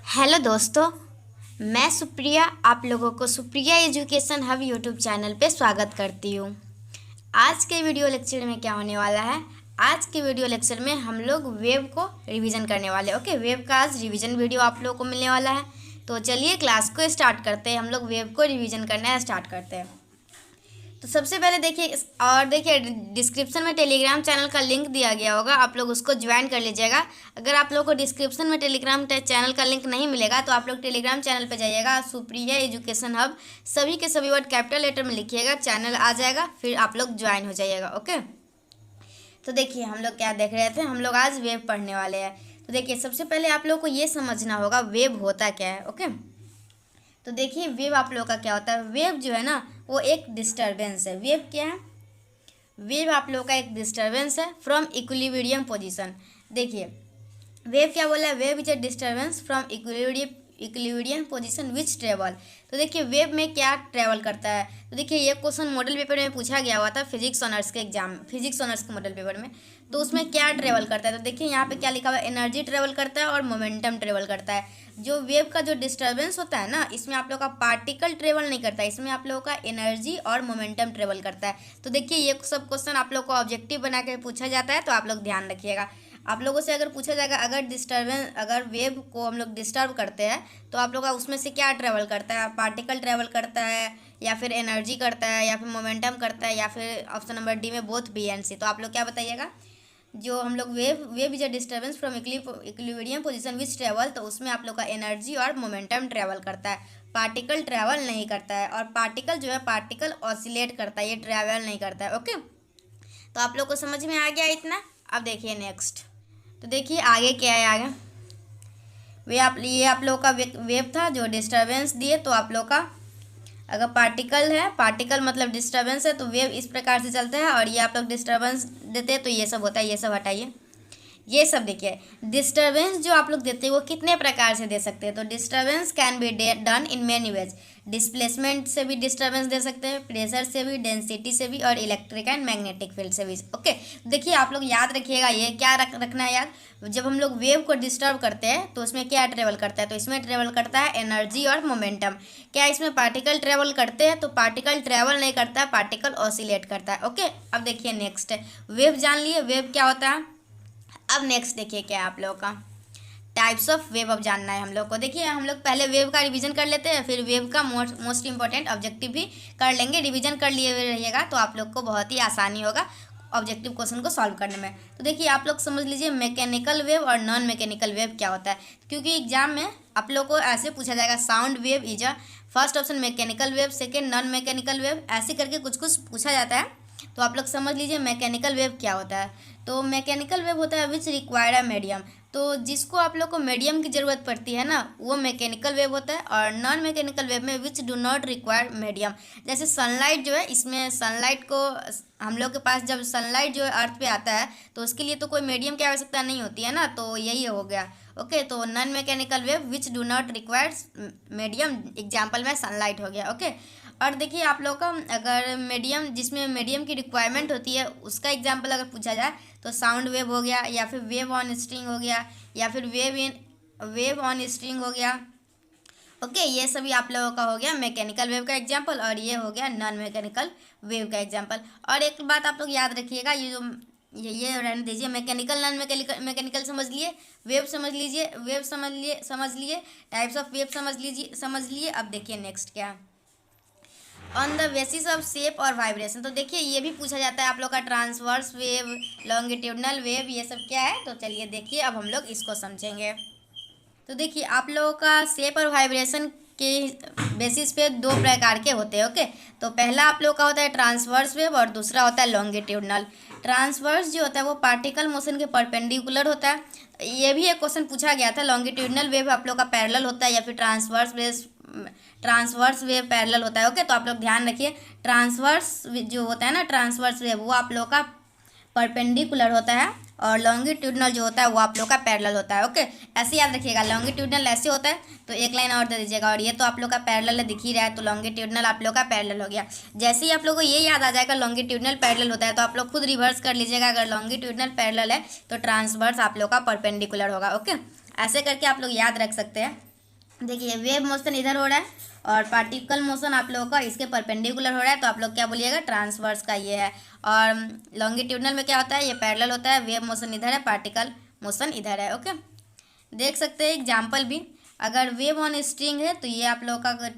Hello दोस्तों, मैं सुप्रिया आप लोगों को Supriya education hub YouTube channel पे स्वागत करती हूँ। आज के वीडियो लेक्चर में क्या होने वाला है? आज के वीडियो लेक्चर में हम लोग वेब को रिवीजन करने वाले हैं। ओके, वेब का आज रिवीजन वीडियो आप लोगों को मिलने वाला है। तो चलिए क्लास को स्टार्ट करते हैं। हम लोग वेब को रिवीजन करना है, स्टार्ट करते हैं। तो सबसे पहले देखिए डिस्क्रिप्शन में टेलीग्राम चैनल का लिंक दिया गया होगा, आप लोग उसको ज्वाइन कर लीजिएगा। अगर आप लोग को डिस्क्रिप्शन में टेलीग्राम चैनल का लिंक नहीं मिलेगा तो आप लोग टेलीग्राम चैनल पे जाइएगा, सुप्रिया एजुकेशन हब सभी के सभी वर्ड कैपिटल लेटर में लिखिएगा, चैनल आ जाएगा, फिर आप लोग ज्वाइन हो जाइएगा। ओके, तो देखिए हम लोग क्या देख रहे थे, हम लोग आज वेब पढ़ने वाले हैं। तो देखिए सबसे पहले आप लोग को ये समझना होगा वेब होता क्या है। ओके, तो देखिए वेव आप लोगों का क्या होता है। वेव जो है ना वो एक डिस्टरबेंस है। वेव क्या है? वेव आप लोगों का एक डिस्टरबेंस है फ्रॉम इक्विलिब्रियम पोजीशन। देखिए वेव क्या बोला है? Wave is a disturbance from equilibrium position which travel. तो देखिए वेव में क्या ट्रेवल करता है। तो देखिए ये क्वेश्चन मॉडल पेपर में पूछा गया हुआ था, फिजिक्स ऑनर्स के एग्जाम, फिजिक्स ऑनर्स के मॉडल पेपर में। तो उसमें क्या ट्रेवल करता है? तो देखिए यहाँ पे क्या लिखा हुआ है, एनर्जी ट्रेवल करता है और मोमेंटम ट्रेवल करता है। जो वेव का जो डिस्टर्बेंस होता है ना, इसमें आप लोग का पार्टिकल ट्रेवल नहीं करता है, इसमें आप लोगों का एनर्जी और मोमेंटम ट्रेवल करता है। तो देखिए ये सब क्वेश्चन आप लोग को ऑब्जेक्टिव बना के पूछा जाता है, तो आप लोग ध्यान रखिएगा। आप लोगों से अगर पूछा जाएगा अगर वेव को हम लोग डिस्टर्ब करते हैं तो आप लोग का उसमें से क्या ट्रेवल करता है? पार्टिकल ट्रेवल करता है या फिर एनर्जी करता है या फिर मोमेंटम करता है या फिर ऑप्शन नंबर डी में बोथ बी एंड सी। तो आप लोग क्या बताइएगा? जो हम लोग wave is a disturbance from equilibrium position which travel, तो उसमें आप लोग का एनर्जी और मोमेंटम ट्रेवल करता है, पार्टिकल ट्रेवल नहीं करता है। और पार्टिकल जो है पार्टिकल ऑसिलेट करता है, ये ट्रेवल नहीं करता है। ओके, तो आप लोग को समझ में आ गया इतना। अब देखिए नेक्स्ट, तो देखिए आगे क्या है। आगे ये आप लोग का वेव था जो डिस्टर्बेंस दिए। तो आप लोग का अगर पार्टिकल है, पार्टिकल मतलब डिस्टर्बेंस है, तो वेव इस प्रकार से चलता है। और ये आप लोग डिस्टर्बेंस देते हैं तो ये सब होता है, ये सब हटाइए। ये सब देखिए डिस्टर्बेंस जो आप लोग देते हैं वो कितने प्रकार से दे सकते हैं। तो disturbance can be done in many ways. Displacement से भी डिस्टर्बेंस दे सकते हैं, प्रेशर से भी, डेंसिटी से भी और इलेक्ट्रिक एंड मैग्नेटिक फील्ड से भी। ओके, देखिए आप लोग याद रखिएगा, ये क्या रखना है याद। जब हम लोग वेव को डिस्टर्ब करते हैं तो उसमें क्या ट्रेवल करता है? तो इसमें ट्रेवल करता है एनर्जी और मोमेंटम। क्या इसमें पार्टिकल ट्रेवल करते हैं? तो पार्टिकल ट्रेवल नहीं करता है, पार्टिकल ऑसिलेट करता है। ओके, अब देखिए नेक्स्ट है, वेव जान लिए वेव क्या होता है। अब नेक्स्ट देखिए क्या है आप लोगों का टाइप्स ऑफ वेव। अब जानना है हम लोग को। देखिए हम लोग पहले वेव का रिवीजन कर लेते हैं, फिर वेव का मोस्ट इंपॉर्टेंट ऑब्जेक्टिव भी कर लेंगे। रिवीजन कर लिए हुए रहिएगा तो आप लोग को बहुत ही आसानी होगा ऑब्जेक्टिव क्वेश्चन को सॉल्व करने में। तो देखिए आप लोग समझ लीजिए मैकेनिकल वेव और नॉन मैकेनिकल वेव क्या होता है, क्योंकि एग्जाम में आप लोग को ऐसे पूछा जाएगा, sound wave is a first option mechanical wave, second non mechanical wave, ऐसे करके कुछ कुछ पूछा जाता है। तो आप लोग समझ लीजिए मैकेनिकल वेव क्या होता है। तो मैकेनिकल वेव होता है विच रिक्वायर्ड अ मीडियम। तो जिसको आप लोग को मीडियम की ज़रूरत पड़ती है ना, वो मैकेनिकल वेव होता है। और नॉन मैकेनिकल वेव में which do not require medium. जैसे सनलाइट जो है, इसमें सनलाइट को हम लोग के पास जब सनलाइट जो है अर्थ पे आता है तो उसके लिए तो कोई मीडियम की आवश्यकता नहीं होती है ना, तो यही हो गया। ओके, तो non mechanical wave which do not require medium, example में सनलाइट हो गया। ओके, और देखिए आप लोग का अगर मीडियम, जिसमें मीडियम की रिक्वायरमेंट होती है, उसका एग्जांपल अगर पूछा जाए तो साउंड वेव हो गया, या फिर वेव ऑन स्ट्रिंग हो गया, या फिर वेव ऑन स्ट्रिंग हो गया। ओके, ये सभी आप लोगों का हो गया मैकेनिकल वेव का एग्जांपल, और ये हो गया नॉन मैकेनिकल वेव का एग्जांपल। और एक बात आप लोग याद रखिएगा, ये रहने दीजिए, मैकेनिकल नॉन मैकेनिकल समझ लिए, वेव समझ लीजिए, समझ लिए टाइप्स ऑफ वेव समझ लिए। अब देखिए नेक्स्ट क्या, on the basis of shape और वाइब्रेशन। तो देखिए ये भी पूछा जाता है आप लोग का, ट्रांसवर्स वेव, लॉन्गिट्यूडनल वेव, ये सब क्या है। तो चलिए देखिए अब हम लोग इसको समझेंगे। तो देखिए आप लोगों का शेप और वाइब्रेशन के बेसिस पे दो प्रकार के होते हैं। ओके, तो पहला आप लोग का होता है ट्रांसवर्स वेव और दूसरा होता है लॉन्गिट्यूडनल। ट्रांसवर्स जो होता है वो पार्टिकल मोशन के परपेंडिकुलर होता है। ये भी एक क्वेश्चन पूछा गया था, लॉन्गिट्यूडनल वेव आप लोग का पैरेलल होता है या फिर ट्रांसवर्स वेव पैरेलल होता है। ओके, तो आप लोग ध्यान रखिए, ट्रांसवर्स जो होता है ना, ट्रांसवर्स वेव वो आप लोग का परपेंडिकुलर होता है, और लॉन्गिट्यूडनल जो होता है वो आप लोग का पैरेलल होता है। ओके, ऐसे याद रखिएगा, लॉन्गिट्यूडनल ऐसे होता है, तो एक लाइन और दे दीजिएगा, और ये तो आप लोग का पैरेलल दिख ही रहा है, तो लॉन्गिट्यूडनल आप लोग का पैरेलल हो गया। जैसे ही आप लोग को ये याद आ जाएगा लॉन्गिट्यूडनल पैरेलल होता है, तो आप लोग खुद रिवर्स कर लीजिएगा, अगर लॉन्गिट्यूडनल पैरेलल है तो ट्रांसवर्स आप लोग का परपेंडिकुलर होगा। ओके, ऐसे करके आप लोग याद रख सकते हैं। देखिए वेव मोशन इधर हो रहा है और पार्टिकल मोशन आप लोगों का इसके परपेंडिकुलर हो रहा है, तो आप लोग क्या बोलिएगा, ट्रांसवर्स का ये है। और लॉन्गिट्यूडनल में क्या होता है, ये पैरेलल होता है। वेव मोशन इधर है, पार्टिकल मोशन इधर है। ओके, देख सकते हैं एग्जाम्पल भी। अगर वेव ऑन स्ट्रिंग है तो ये आप लोग का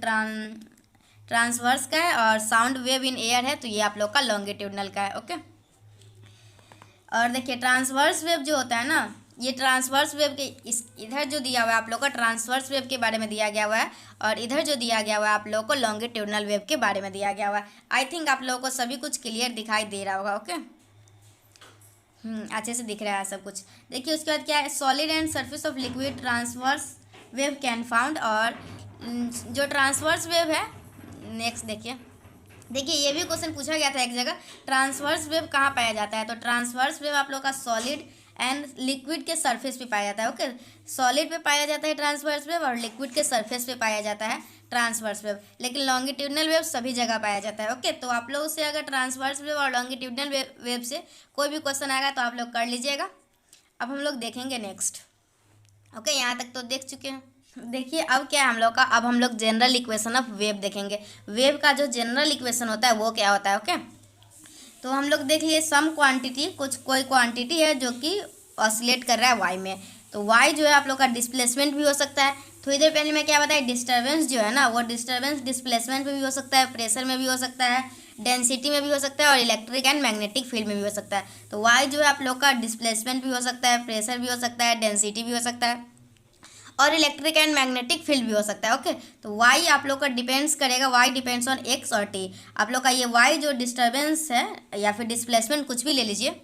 ट्रांसवर्स का है, और साउंड वेव इन एयर है तो ये आप लोग का लॉन्गिट्यूडनल का है। ओके, और देखिए ट्रांसवर्स वेव जो होता है ना, ये ट्रांसवर्स वेव के इस इधर जो दिया हुआ है आप लोग का ट्रांसवर्स वेव के बारे में दिया गया हुआ है, और इधर जो दिया गया हुआ है आप लोगों को लॉन्गिट्यूडनल वेव के बारे में दिया गया हुआ है। आई थिंक आप लोगों को सभी कुछ क्लियर दिखाई दे रहा होगा। ओके, अच्छे से दिख रहा है सब कुछ। देखिए उसके बाद क्या है, solid and surface of liquid transverse wave can found. और जो ट्रांसवर्स वेव है, नेक्स्ट देखिए ये भी क्वेश्चन पूछा गया था एक जगह, ट्रांसवर्स वेव कहाँ पाया जाता है। तो ट्रांसवर्स वेव आप लोग का सॉलिड एंड लिक्विड के सरफेस पे पाया जाता है। ओके, सॉलिड पे पाया जाता है ट्रांसवर्स वेव, और लिक्विड के सरफेस पे पाया जाता है ट्रांसवर्स वेव। लेकिन लॉन्गिट्यूडनल वेव सभी जगह पाया जाता है। ओके, तो आप लोग से अगर ट्रांसवर्स वेव और लॉन्गिट्यूडनल वेव से कोई भी क्वेश्चन आएगा तो आप लोग कर लीजिएगा। अब हम लोग देखेंगे नेक्स्ट। ओके, यहाँ तक तो देख चुके हैं। देखिए अब क्या है हम लोग का, अब हम लोग जनरल इक्वेशन ऑफ वेव देखेंगे। वेव का जो जनरल इक्वेशन होता है वो क्या होता है। ओके, तो हम लोग देख लिए सम क्वांटिटी, कोई क्वांटिटी है जो कि ऑसिलेट कर रहा है वाई में। तो वाई जो है आप लोग का डिस्प्लेसमेंट भी हो सकता है। थोड़ी देर पहले मैं क्या बताया, डिस्टर्बेंस जो है ना, वो डिस्टर्बेंस डिस्प्लेसमेंट में भी हो सकता है, प्रेशर में भी हो सकता है, डेंसिटी में भी हो सकता है, और इलेक्ट्रिक एंड मैग्नेटिक फील्ड में भी हो सकता है। तो वाई जो है आप लोग का डिस्प्लेसमेंट भी हो सकता है, प्रेशर भी हो सकता है, डेंसिटी भी हो सकता है, और इलेक्ट्रिक एंड मैग्नेटिक फील्ड भी हो सकता है। ओके, तो वाई आप लोग का डिपेंड्स करेगा, वाई डिपेंड्स ऑन एक्स और टी। आप लोग का ये वाई जो डिस्टर्बेंस है या फिर डिस्प्लेसमेंट कुछ भी ले लीजिए,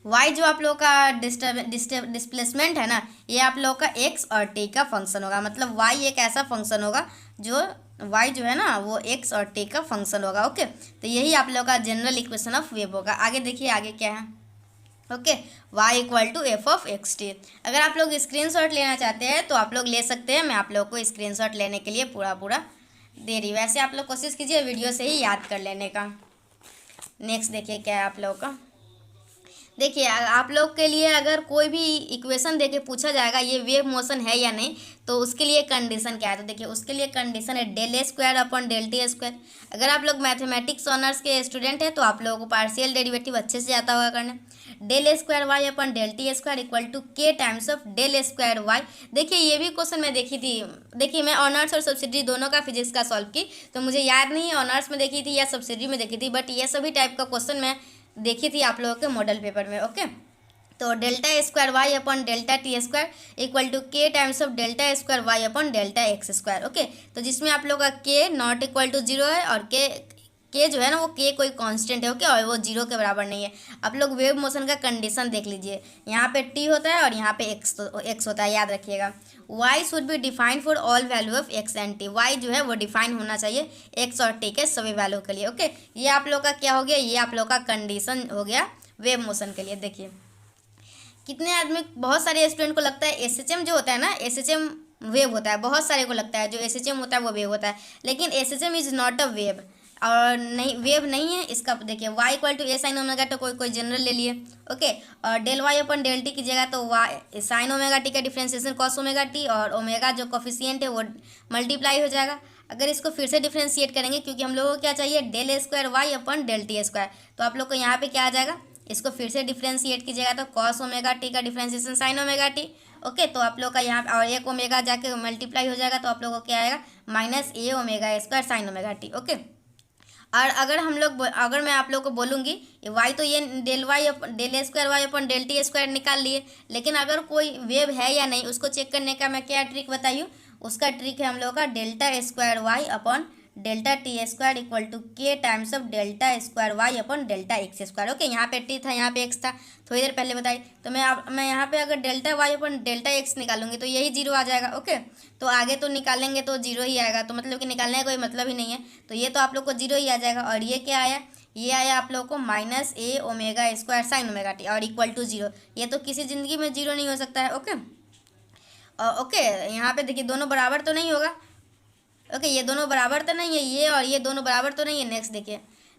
वाई जो आप लोग का डिस्प्लेसमेंट है ना, ये आप लोग का एक्स और टी का फंक्शन होगा। मतलब वाई एक ऐसा फंक्शन होगा जो वाई जो है ना वो एक्स और टी का फंक्शन होगा। ओके, तो यही आप लोग का जनरल इक्वेशन ऑफ वेव होगा। आगे देखिए आगे क्या है। Okay, y equal to F of X T. अगर आप लोग स्क्रीनशॉट लेना चाहते हैं तो आप लोग ले सकते हैं। मैं आप लोग को स्क्रीनशॉट लेने के लिए पूरा दे रही हूँ। वैसे आप लोग कोशिश कीजिए वीडियो से ही याद कर लेने का। नेक्स्ट देखिए क्या है आप लोग का। देखिए आप लोग के लिए अगर कोई भी इक्वेशन देके पूछा जाएगा ये वेव मोशन है या नहीं, तो उसके लिए कंडीशन क्या है। तो देखिए उसके लिए कंडीशन है del a square upon del t square. अगर आप लोग मैथमेटिक्स ऑनर्स के स्टूडेंट हैं तो आप लोगों को पार्शियल डेरिवेटिव अच्छे से आता होगा करना। Del a square Y upon del t square equal to k times of del a square y. देखिए ये भी क्वेश्चन मैं देखी थी। देखिए मैं ऑनर्स और सब्सिडरी दोनों का फिजिक्स का सॉल्व की, तो मुझे याद नहीं है ऑनर्स में देखी थी या सब्सिडरी में देखी थी, बट ये सभी टाइप का क्वेश्चन मैं देखी थी आप लोगों के मॉडल पेपर में। ओके, तो delta square y upon delta T square equal to k times of delta square y upon delta x square. Okay, तो जिसमें आप लोग का के नॉट इक्वल टू जीरो है, और के जो है ना वो के कोई कांस्टेंट है। ओके, और वो जीरो के बराबर नहीं है। आप लोग वेव मोशन का कंडीशन देख लीजिए, यहाँ पे टी होता है और यहाँ पे एक्स होता है, याद रखिएगा। Y should be defined for all value of X and T. Y जो है वो डिफाइन होना चाहिए एक्स और टी के सभी वैल्यू के लिए। ओके, ये आप लोग का क्या हो गया, ये आप लोग का कंडीशन हो गया वेव मोशन के लिए। देखिए कितने आदमी, बहुत सारे स्टूडेंट को लगता है एसएचएम जो होता है ना, एसएचएम वेव होता है। बहुत सारे को लगता है जो एसएचएम होता है वो वेव होता है, लेकिन SHM is not a wave, और नहीं वेव नहीं है इसका। देखिए y equal to A sine omega, तो कोई जनरल ले लिए। ओके, और del Y upon del T की जगह तो y साइन ओमेगा टी का डिफ्रेंसिएशन कॉस ओमेगा टी, और ओमेगा जो कोफिशिएंट है वो मल्टीप्लाई हो जाएगा। अगर इसको फिर से डिफ्रेंशिएट करेंगे, क्योंकि हम लोगों को क्या चाहिए, del square Y upon del t square, तो आप लोग को यहाँ पे क्या आ जाएगा, इसको फिर से डिफ्रेंशिएट कीजिएगा तो कॉस ओमेगा टी का differentiation sign omega t. Okay, तो आप लोग का यहाँ और एक ओमेगा जाके मल्टीप्लाई हो जाएगा, तो आप लोगों को क्या आएगा, minus a omega square sine omega t. Okay, और अगर मैं आप लोग को बोलूँगी वाई, तो ये del square Y upon del t square निकाल लिए, लेकिन अगर कोई वेव है या नहीं उसको चेक करने का मैं क्या ट्रिक बताइए, उसका ट्रिक है हम लोग का delta square y upon delta T square equal to k times of delta square y upon delta x square. Okay, यहाँ पे टी था, यहाँ पे एक्स था, थोड़ी देर पहले बताई। तो मैं यहाँ पे अगर delta y upon delta x निकालूंगी तो यही जीरो आ जाएगा। ओके, तो आगे तो निकालेंगे तो जीरो ही आएगा, तो मतलब कि निकालने का कोई मतलब ही नहीं है, तो ये तो आप लोग को जीरो ही आ जाएगा। और ये क्या आया, ये आया आप लोग को minus a omega square sine omega T, और इक्वल टू जीरो। ये तो किसी ज़िंदगी में जीरो नहीं हो सकता है। ओके, ओके यहाँ पे देखिए दोनों बराबर तो नहीं होगा। ओके, ये दोनों बराबर तो नहीं है, ये और ये दोनों बराबर तो नहीं है। नेक्स्ट देखिए,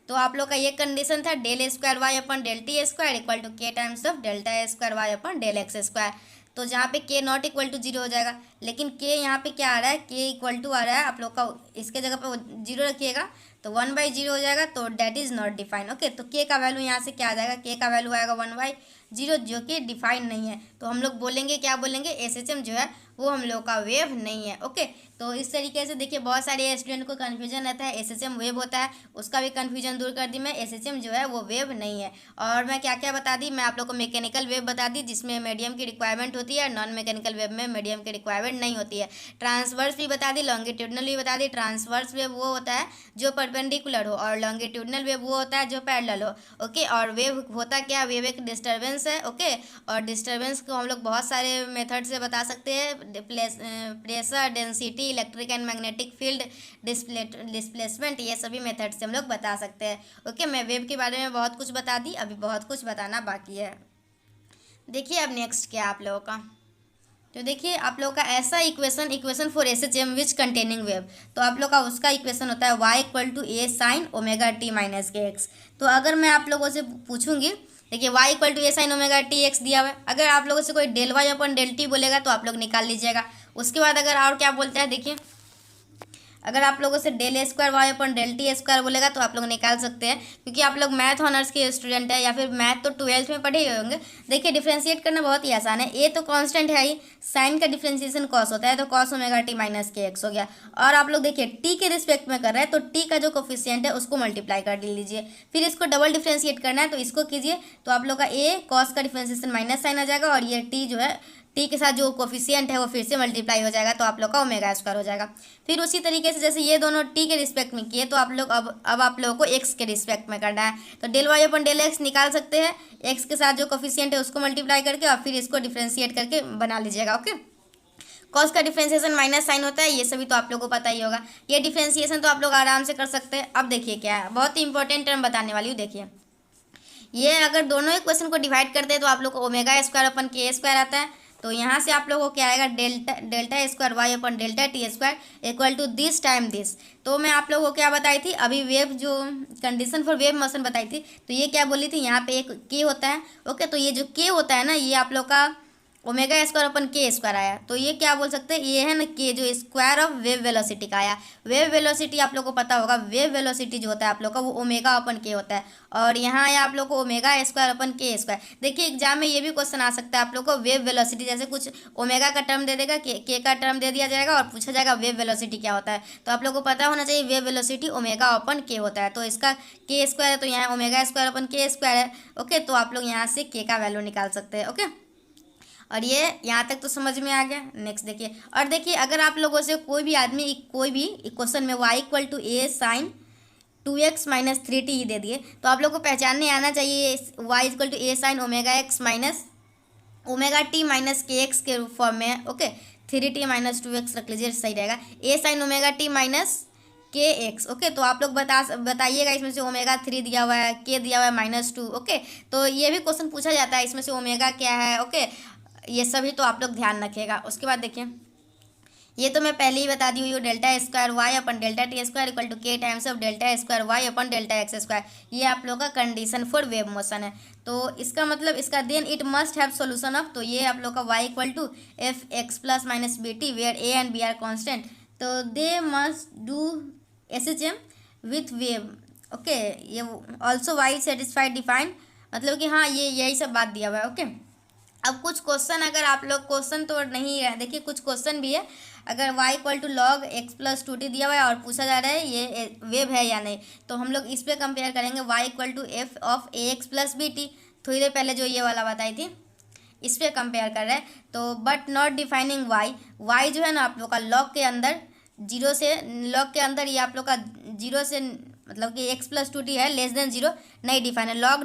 तो आप लोग का ये कंडीशन था del square Y upon del t square equal to k times of delta square Y upon del x square, तो जहाँ पे के नॉट इक्वल टू जीरो हो जाएगा। लेकिन के यहाँ पे क्या आ रहा है, के इक्वल टू आ रहा है आप लोग का, इसके जगह पे 0 रखिएगा तो 1/0 हो जाएगा, तो that is not define. Okay, तो के का वैल्यू यहाँ से क्या आ जाएगा, के का वैल्यू आएगा 1/0 जो कि डिफाइन नहीं है। तो हम लोग बोलेंगे, क्या बोलेंगे, एसएचएम जो है वो हम लोग का वेव नहीं है। ओके, तो इस तरीके से देखिए बहुत सारे स्टूडेंट को कन्फ्यूजन रहता है, एसएचएम वेव होता है, उसका भी कन्फ्यूजन दूर कर दी मैं। एसएचएम जो है वो वेव नहीं है। और मैं क्या क्या बता दी, मैं आप लोग को मैकेनिकल वेव बता दी जिसमें मीडियम की रिक्वायरमेंट होती है, नॉन मैकेनिकल वेव में मीडियम की रिक्वायरमेंट नहीं होती है। ट्रांसवर्स भी बता दी, लॉन्गिट्यूडनल भी बता दी। ट्रांसवर्स वेव वो होता है जो परपेंडिकुलर हो, और लॉन्गिट्यूडनल वेव वो होता है जो पैरेलल हो। ओके, और वेव होता क्या, वेव एक डिस्टर्बेंस है। ओके, और डिस्टर्बेंस को हम लोग बहुत सारे मेथड से बता सकते हैं, pressure, density, electric and magnetic field, displacement, ये सभी मेथड से हम लोग बता सकते हैं। ओके, मैं वेव के बारे में बहुत कुछ बता दी, अभी बहुत कुछ बताना बाकी है। देखिए अब नेक्स्ट क्या आप लोगों का, तो देखिए आप लोगों का ऐसा equation for SHM which containing wave, तो आप लोग का उसका इक्वेशन होता है y equal to A sine omega T minus K X. तो अगर मैं आप लोगों से पूछूंगी, देखिए y equal to A sine omega T X दिया हुआ है, अगर आप लोगों से कोई del Y upon del T बोलेगा तो आप लोग निकाल लीजिएगा। उसके बाद अगर और क्या बोलते हैं, देखिए अगर आप लोगों से del a square Y upon del t square बोलेगा तो आप लोग निकाल सकते हैं, क्योंकि आप लोग मैथ ऑनर्स के स्टूडेंट है या फिर मैथ तो 12th में पढ़े ही होंगे। देखिए डिफ्रेंशिएट करना बहुत ही आसान है, ए तो कांस्टेंट है ही, साइन का डिफ्रेंशिएशन कॉस होता है, तो cos omega T minus K x हो गया। और आप लोग देखिए टी के रिस्पेक्ट में कर रहे हैं तो टी का जो कोफिशिएंट है उसको मल्टीप्लाई कर लीजिए, फिर इसको डबल डिफ्रेंशिएट करना है तो इसको कीजिए, तो आप लोग का ए कॉस का डिफ्रेंशिएशन माइनस साइन आ जाएगा, और ये टी जो है टी के साथ जो कोफिशिएंट है वो फिर से मल्टीप्लाई हो जाएगा, तो आप लोग का ओमेगा स्क्वायर हो जाएगा। फिर उसी तरीके से जैसे ये दोनों टी के रिस्पेक्ट में किए, तो आप लोग अब आप लोगों को एक्स के रिस्पेक्ट में करना है, तो del Y upon del x निकाल सकते हैं, एक्स के साथ जो कोफिशिएंट है उसको मल्टीप्लाई करके और फिर इसको डिफ्रेंशिएट करके बना लीजिएगा। ओके, कॉस का डिफ्रेंशिएशन माइनस साइन होता है, ये सभी तो आप लोगों को पता ही होगा। ये डिफ्रेंशिएशन तो आप लोग आराम से कर सकते हैं। अब देखिए क्या है, बहुत ही इंपॉर्टेंट टर्म बताने वाली हूँ। देखिए ये अगर दोनों इक्वेशन को डिवाइड करते हैं तो आप लोग को ओमेगा स्क्वायर अपन के स्क्वायर आता है, तो यहाँ से आप लोगों को क्या आएगा, delta square Y upon delta T square equal to this time this. तो मैं आप लोगों को क्या बताई थी, अभी वेव जो कंडीशन फॉर वेव मोशन बताई थी, तो ये क्या बोली थी, यहाँ पे एक के होता है। ओके, तो ये जो के होता है ना, ये आप लोग का ओमेगा स्क्वायर अपन के स्क्वायर आया, तो ये क्या बोल सकते हैं, ये है ना के जो स्क्वायर ऑफ वेव वेलोसिटी का आया। वेव वेलोसिटी आप लोग को पता होगा, वेव वेलोसिटी जो होता है आप लोग का वो ओमेगा अपन के होता है, और यहाँ आया आप लोग को ओमेगा स्क्वायर अपन के स्क्वायर। देखिए एग्जाम में ये भी क्वेश्चन आ सकता है आप लोग को, वेव वेलोसिटी जैसे कुछ ओमेगा का टर्म दे देगा, के का टर्म दे दिया जाएगा और पूछा जाएगा वेव वेलोसिटी क्या होता है, तो आप लोग को पता होना चाहिए वेव वेलोसिटी ओमेगा अपन के होता है। तो इसका के स्क्वायर है तो यहाँ ओमेगा स्क्वायर अपन के स्क्वायर है। ओके, तो आप लोग यहाँ से के का वैल्यू निकाल सकते हैं। ओके, और ये यहाँ तक तो समझ में आ गया। नेक्स्ट देखिए, और देखिए अगर आप लोगों से कोई भी आदमी कोई भी क्वेश्चन में y equal to A sine 2x minus 3t ही दे दिए, तो आप लोग को पहचानने आना चाहिए y equal to A sine omega X minus omega T minus K X के फॉर्म में है। ओके, 3t माइनस 2x रख लीजिए, सही रहेगा, ए sine omega T minus K x. Okay, तो आप लोग बताइएगा इसमें से ओमेगा 3 दिया हुआ है, के दिया हुआ है -2। ओके, तो ये भी क्वेश्चन पूछा जाता है इसमें से ओमेगा क्या है। ओके, ये सभी तो आप लोग ध्यान रखिएगा। उसके बाद देखिए ये तो मैं पहले ही बता दी हुई हूँ, delta square Y upon delta T square equal to k times of delta square Y upon delta x square, ये आप लोग का कंडीशन फॉर वेव मोशन है। तो इसका मतलब इसका then it must have solution of, तो ये आप लोग का y equal to f x plus minus b t where a and b are constant, तो they must do SHM with wave. Okay, ये ऑल्सो वाई सेटिस्फाइड डिफाइंड, मतलब कि हाँ ये यही सब बात दिया हुआ है। ओके, अब कुछ क्वेश्चन अगर आप लोग क्वेश्चन तो नहीं है, देखिए कुछ क्वेश्चन भी है, अगर y equal to log X plus 2t दिया हुआ है और पूछा जा रहा है ये वेव है या नहीं, तो हम लोग इस पे कंपेयर करेंगे y equal to F of A X plus B T, थोड़ी देर पहले जो ये वाला बताई थी इस पर कंपेयर कर रहे हैं। तो बट नॉट डिफाइनिंग y जो है ना आप लोग का लॉग के अंदर जीरो से, लॉग के अंदर ये आप लोग का जीरो से मतलब कि एक्स प्लस 2t है लेस देन जीरो नहीं डिफाइन है, log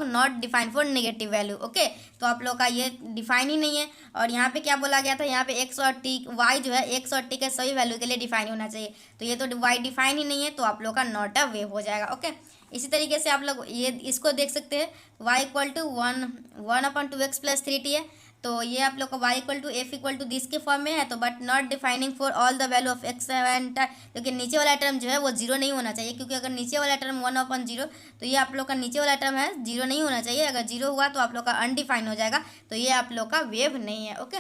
not define for negative value. Okay, तो आप लोग का ये डिफाइन ही नहीं है। और यहाँ पे क्या बोला गया था, यहाँ पे एक्स और टी वाई जो है एक्स और टी के सभी वैल्यू के लिए डिफाइन होना चाहिए, तो ये तो वाई डिफाइन ही नहीं है, तो आप लोग का नॉट अ वेव हो जाएगा। ओके, इसी तरीके से आप लोग ये इसको देख सकते हैं, y equal to 1/2x plus 3t है, तो ये आप लोग का y equal to F equal to this के फॉर्म में है, तो but not defining for all the value of X and, लेकिन नीचे वाला टर्म जो है वो जीरो नहीं होना चाहिए, क्योंकि अगर नीचे वाला टर्म 1/0 तो ये आप लोग का नीचे वाला टर्म है जीरो नहीं होना चाहिए, अगर जीरो हुआ तो आप लोग का अनडिफाइन हो जाएगा, तो ये आप लोग का वेव नहीं है। ओके,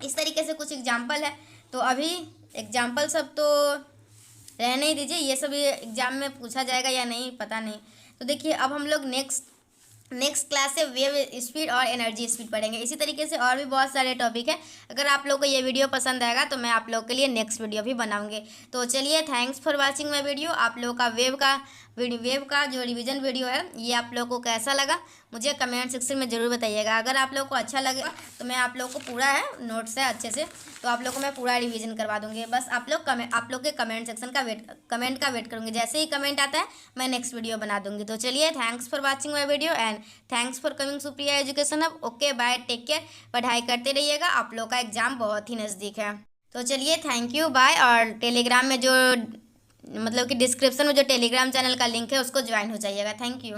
इस तरीके से कुछ एग्जाम्पल है। तो अभी एग्जाम्पल सब तो रहने ही दीजिए, ये सब एग्जाम में पूछा जाएगा या नहीं पता नहीं। तो देखिए अब हम लोग नेक्स्ट क्लास से वेव स्पीड और एनर्जी स्पीड पढ़ेंगे। इसी तरीके से और भी बहुत सारे टॉपिक है। अगर आप लोग को ये वीडियो पसंद आएगा तो मैं आप लोग के लिए नेक्स्ट वीडियो भी बनाऊंगी। तो चलिए, thanks for watching my video. आप लोगों का वेव का जो रिवीजन वीडियो है ये आप लोगों को कैसा लगा मुझे कमेंट सेक्शन में ज़रूर बताइएगा। अगर आप लोगों को अच्छा लगे तो मैं आप लोगों को पूरा है नोट्स है अच्छे से, तो आप लोग को मैं पूरा रिवीजन करवा दूंगी। बस आप लोग के कमेंट सेक्शन का वेट करूँगी। जैसे ही कमेंट आता है मैं नेक्स्ट वीडियो बना दूंगी। तो चलिए, thanks for watching my video and thanks for coming Supriya education hub. Okay bye, take care, पढ़ाई करते रहिएगा, आप लोग का एग्जाम बहुत ही नज़दीक है। तो चलिए, थैंक यू, बाय। और टेलीग्राम में जो मतलब कि डिस्क्रिप्शन में जो टेलीग्राम चैनल का लिंक है उसको ज्वाइन हो जाइएगा। Thank you.